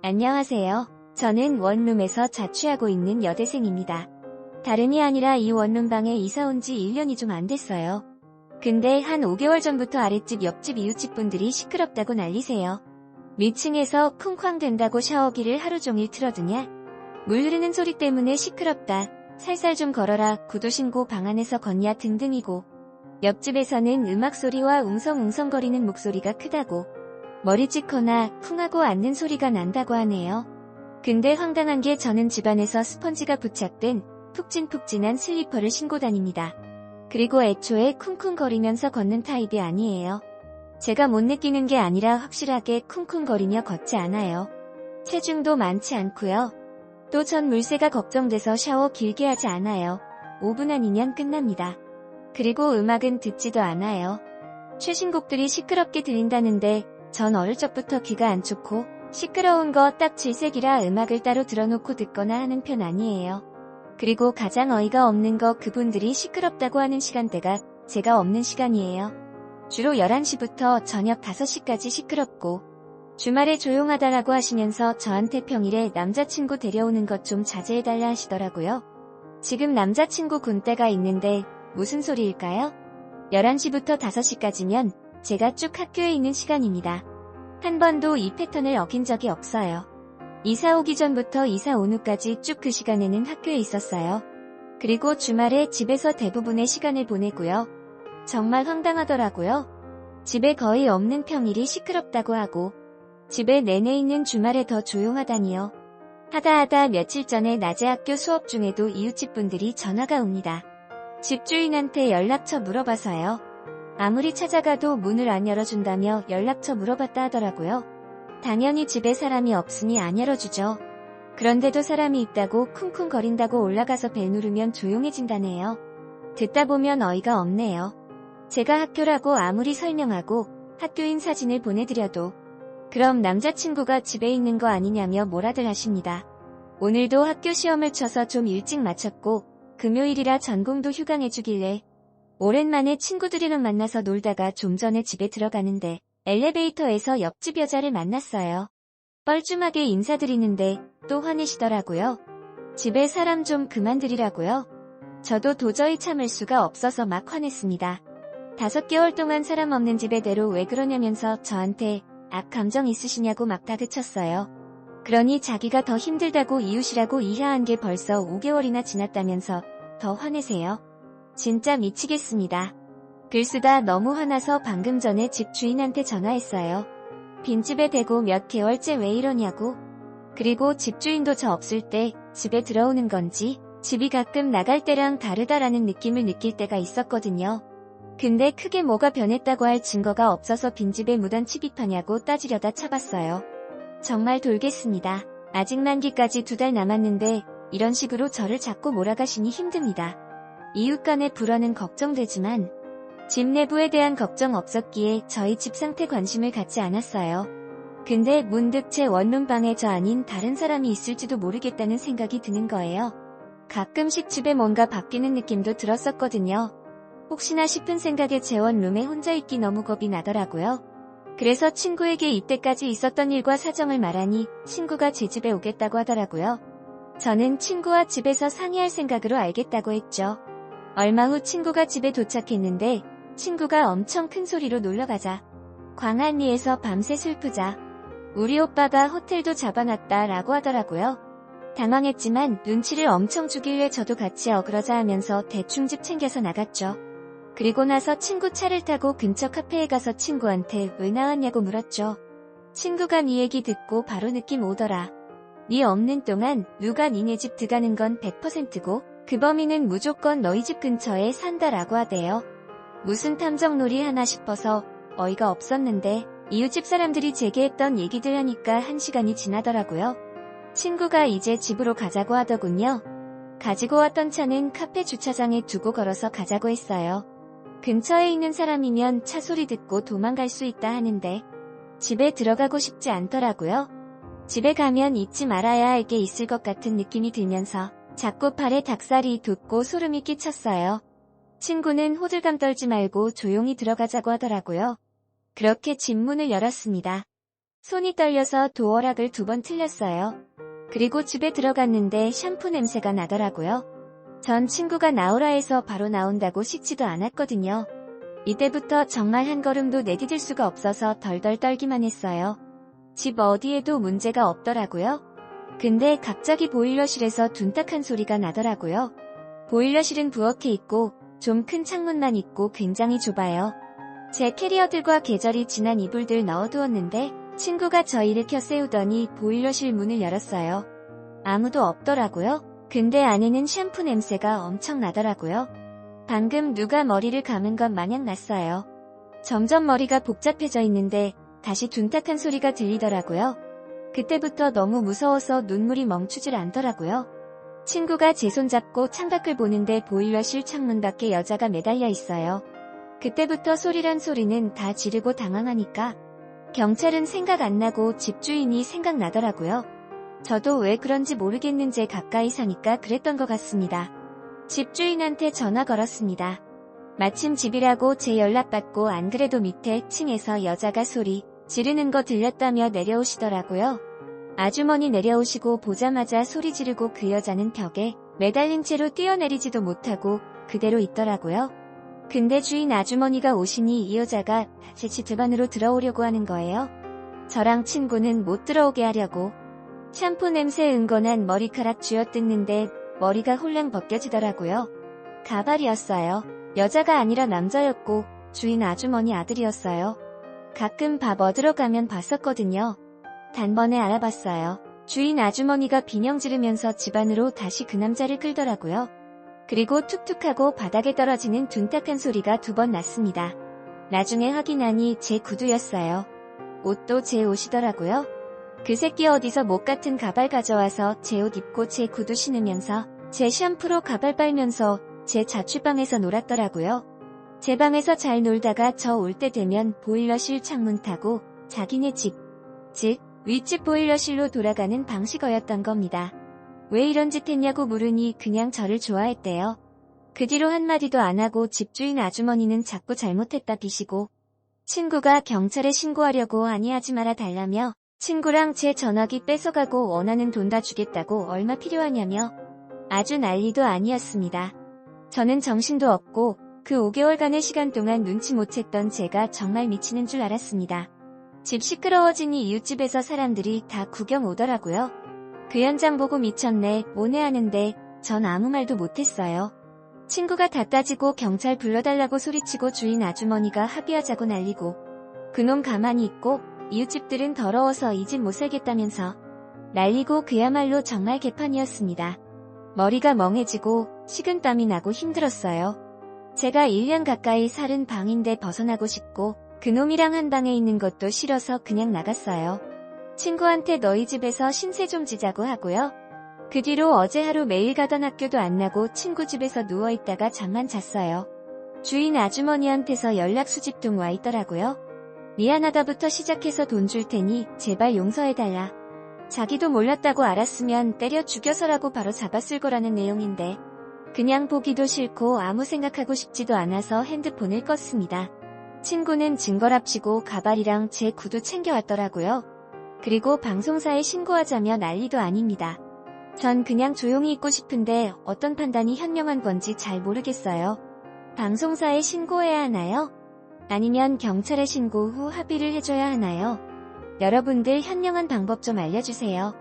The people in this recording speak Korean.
안녕하세요. 저는 원룸에서 자취하고 있는 여대생입니다. 다름이 아니라 이 원룸방에 이사 온 지 1년이 좀 안 됐어요. 근데 한 5개월 전부터 아랫집 옆집 이웃집 분들이 시끄럽다고 난리세요. 위층에서 쿵쾅 된다고 샤워기를 하루 종일 틀어두냐? 물 흐르는 소리 때문에 시끄럽다. 살살 좀 걸어라. 구도신고 방 안에서 걷냐 등등이고, 옆집에서는 음악 소리와 웅성웅성거리는 목소리가 크다고, 머리 찍거나 쿵하고 앉는 소리가 난다고 하네요. 근데 황당한 게 저는 집안에서 스펀지가 부착된 푹진푹진한 슬리퍼를 신고 다닙니다. 그리고 애초에 쿵쿵거리면서 걷는 타입이 아니에요. 제가 못 느끼는 게 아니라 확실하게 쿵쿵거리며 걷지 않아요. 체중도 많지 않고요. 또 전 물새가 걱정돼서 샤워 길게 하지 않아요. 5분 아니면 끝납니다. 그리고 음악은 듣지도 않아요. 최신곡들이 시끄럽게 들린다는데 전 어릴 적부터 귀가 안 좋고 시끄러운 거 딱 질색이라 음악을 따로 들어놓고 듣거나 하는 편 아니에요. 그리고 가장 어이가 없는 거, 그분들이 시끄럽다고 하는 시간대가 제가 없는 시간이에요. 주로 11시부터 저녁 5시까지 시끄럽고, 주말에 조용하다라고 하시면서 저한테 평일에 남자친구 데려오는 것 좀 자제해달라 하시더라고요. 지금 남자친구 군대가 있는데 무슨 소리일까요? 11시부터 5시까지면 제가 쭉 학교에 있는 시간입니다. 한 번도 이 패턴을 어긴 적이 없어요. 이사 오기 전부터 이사 온 후까지 쭉 그 시간에는 학교에 있었어요. 그리고 주말에 집에서 대부분의 시간을 보내고요. 정말 황당하더라고요. 집에 거의 없는 평일이 시끄럽다고 하고, 집에 내내 있는 주말에 더 조용하다니요. 하다 며칠 전에 낮에 학교 수업 중에도 이웃집 분들이 전화가 옵니다. 집주인한테 연락처 물어봐서요. 아무리 찾아가도 문을 안 열어준다며 연락처 물어봤다 하더라고요. 당연히 집에 사람이 없으니 안 열어주죠. 그런데도 사람이 있다고 쿵쿵거린다고 올라가서 벨 누르면 조용해진다네요. 듣다 보면 어이가 없네요. 제가 학교라고 아무리 설명하고 학교인 사진을 보내드려도 그럼 남자친구가 집에 있는 거 아니냐며 뭐라들 하십니다. 오늘도 학교 시험을 쳐서 좀 일찍 마쳤고 금요일이라 전공도 휴강해주길래 오랜만에 친구들이랑 만나서 놀다가 좀 전에 집에 들어가는데 엘리베이터에서 옆집 여자를 만났어요. 뻘쭘하게 인사드리는데 또 화내시더라고요. 집에 사람 좀 그만 들이라고요. 저도 도저히 참을 수가 없어서 막 화냈습니다. 5개월 동안 사람 없는 집에 대로 왜 그러냐면서 저한테 악 감정 있으시냐고 막 다그쳤어요. 그러니 자기가 더 힘들다고 이웃이라고 이해한 게 벌써 5개월이나 지났다면서 더 화내세요. 진짜 미치겠습니다. 글쓰다 너무 화나서 방금 전에 집 주인한테 전화했어요. 빈집에 대고 몇 개월째 왜 이러냐고. 그리고 집주인도 저 없을 때 집에 들어오는 건지 집이 가끔 나갈 때랑 다르다라는 느낌을 느낄 때가 있었거든요. 근데 크게 뭐가 변했다고 할 증거가 없어서 빈집에 무단 침입하냐고 따지려다 차봤어요. 정말 돌겠습니다. 아직 만기까지 2달 남았는데 이런 식으로 저를 자꾸 몰아가시니 힘듭니다. 이웃 간의 불화는 걱정되지만 집 내부에 대한 걱정 없었기에 저희 집 상태 관심을 갖지 않았어요. 근데 문득 제 원룸방에 저 아닌 다른 사람이 있을지도 모르겠다는 생각이 드는 거예요. 가끔씩 집에 뭔가 바뀌는 느낌도 들었었거든요. 혹시나 싶은 생각에 제 원룸에 혼자 있기 너무 겁이 나더라고요. 그래서 친구에게 이때까지 있었던 일과 사정을 말하니 친구가 제 집에 오겠다고 하더라고요. 저는 친구와 집에서 상의할 생각으로 알겠다고 했죠. 얼마 후 친구가 집에 도착했는데 친구가 엄청 큰 소리로 놀러가자. 광안리에서 밤새 술푸자. 우리 오빠가 호텔도 잡아놨다 라고 하더라고요. 당황했지만 눈치를 엄청 주길래 저도 같이 어그러자 하면서 대충 집 챙겨서 나갔죠. 그리고 나서 친구 차를 타고 근처 카페에 가서 친구한테 왜 나왔냐고 물었죠. 친구가 네 얘기 듣고 바로 느낌 오더라. 네 없는 동안 누가 니네 집 들어가는 건 100%고 그 범인은 무조건 너희 집 근처에 산다라고 하대요. 무슨 탐정놀이 하나 싶어서 어이가 없었는데 이웃집 사람들이 제게 했던 얘기들 하니까 1시간이 지나더라고요. 친구가 이제 집으로 가자고 하더군요. 가지고 왔던 차는 카페 주차장에 두고 걸어서 가자고 했어요. 근처에 있는 사람이면 차 소리 듣고 도망갈 수 있다 하는데 집에 들어가고 싶지 않더라고요. 집에 가면 잊지 말아야 할 게 있을 것 같은 느낌이 들면서 자꾸 팔에 닭살이 돋고 소름이 끼쳤어요. 친구는 호들갑 떨지 말고 조용히 들어가자고 하더라고요. 그렇게 집 문을 열었습니다. 손이 떨려서 도어락을 2번 틀렸어요. 그리고 집에 들어갔는데 샴푸 냄새가 나더라고요. 전 친구가 나오라 해서 바로 나온다고 식지도 않았거든요. 이때부터 정말 한 걸음도 내디딜 수가 없어서 덜덜 떨기만 했어요. 집 어디에도 문제가 없더라고요. 근데 갑자기 보일러실에서 둔탁한 소리가 나더라고요. 보일러실은 부엌에 있고 좀 큰 창문만 있고 굉장히 좁아요. 제 캐리어들과 계절이 지난 이불들 넣어두었는데 친구가 저 일으켜 세우더니 보일러실 문을 열었어요. 아무도 없더라고요. 근데 안에는 샴푸 냄새가 엄청 나더라고요. 방금 누가 머리를 감은 것 마냥 났어요. 점점 머리가 복잡해져 있는데 다시 둔탁한 소리가 들리더라고요. 그때부터 너무 무서워서 눈물이 멈추질 않더라고요. 친구가 제 손 잡고 창밖을 보는데 보일러실 창문 밖에 여자가 매달려 있어요. 그때부터 소리란 소리는 다 지르고 당황하니까 경찰은 생각 안 나고 집주인이 생각나더라고요. 저도 왜 그런지 모르겠는지 가까이 사니까 그랬던 것 같습니다. 집주인한테 전화 걸었습니다. 마침 집이라고 제 연락 받고 안 그래도 밑에 층에서 여자가 소리 지르는 거 들렸다며 내려오시더라고요. 아주머니 내려오시고 보자마자 소리 지르고 그 여자는 벽에 매달린 채로 뛰어내리지도 못하고 그대로 있더라고요. 근데 주인 아주머니가 오시니 이 여자가 제 집 안으로 들어오려고 하는 거예요. 저랑 친구는 못 들어오게 하려고. 샴푸 냄새 은건한 머리카락 쥐어뜯는데 머리가 홀랑 벗겨지더라고요. 가발이었어요. 여자가 아니라 남자였고 주인 아주머니 아들이었어요. 가끔 밥 얻으러 가면 봤었거든요. 단번에 알아봤어요. 주인 아주머니가 비명 지르면서 집 안으로 다시 그 남자를 끌더라고요. 그리고 툭툭하고 바닥에 떨어지는 둔탁한 소리가 2번 났습니다. 나중에 확인하니 제 구두였어요. 옷도 제 옷이더라고요. 그 새끼 어디서 못 같은 가발 가져와서 제 옷 입고 제 구두 신으면서 제 샴푸로 가발 빨면서 제 자취방에서 놀았더라고요. 제 방에서 잘 놀다가 저 올 때 되면 보일러실 창문 타고 자기네 집, 즉 윗집 보일러실로 돌아가는 방식어였던 겁니다. 왜 이런 짓 했냐고 물으니 그냥 저를 좋아했대요. 그 뒤로 한마디도 안 하고 집주인 아주머니는 자꾸 잘못했다 비시고 친구가 경찰에 신고하려고 하니 하지 말아 달라며 친구랑 제 전화기 뺏어가고 원하는 돈 다 주겠다고 얼마 필요하냐며 아주 난리도 아니었습니다. 저는 정신도 없고 그 5개월간의 시간 동안 눈치 못 챘던 제가 정말 미치는 줄 알았습니다. 집 시끄러워지니 이웃집에서 사람들이 다 구경 오더라고요. 그 현장 보고 미쳤네 뭐네 하는데 전 아무 말도 못했어요. 친구가 다 따지고 경찰 불러달라고 소리치고 주인 아주머니가 합의하자고 난리고 그놈 가만히 있고 이웃집들은 더러워서 이 집 못 살겠다면서 난리고 그야말로 정말 개판이었습니다. 머리가 멍해지고 식은땀이 나고 힘들었어요. 제가 1년 가까이 살은 방인데 벗어나고 싶고 그놈이랑 한 방에 있는 것도 싫어서 그냥 나갔어요. 친구한테 너희 집에서 신세 좀 지자고 하고요. 그 뒤로 어제 하루 매일 가던 학교도 안 나고 친구 집에서 누워있다가 잠만 잤어요. 주인 아주머니한테서 연락 수집동 와 있더라고요. 미안하다부터 시작해서 돈 줄 테니 제발 용서해달라. 자기도 몰랐다고 알았으면 때려 죽여서라고 바로 잡았을 거라는 내용인데 그냥 보기도 싫고 아무 생각하고 싶지도 않아서 핸드폰을 껐습니다. 친구는 증거랍치고 가발이랑 제 구두 챙겨왔더라고요. 그리고 방송사에 신고하자며 난리도 아닙니다. 전 그냥 조용히 있고 싶은데 어떤 판단이 현명한 건지 잘 모르겠어요. 방송사에 신고해야 하나요? 아니면 경찰에 신고 후 합의를 해줘야 하나요? 여러분들 현명한 방법 좀 알려주세요.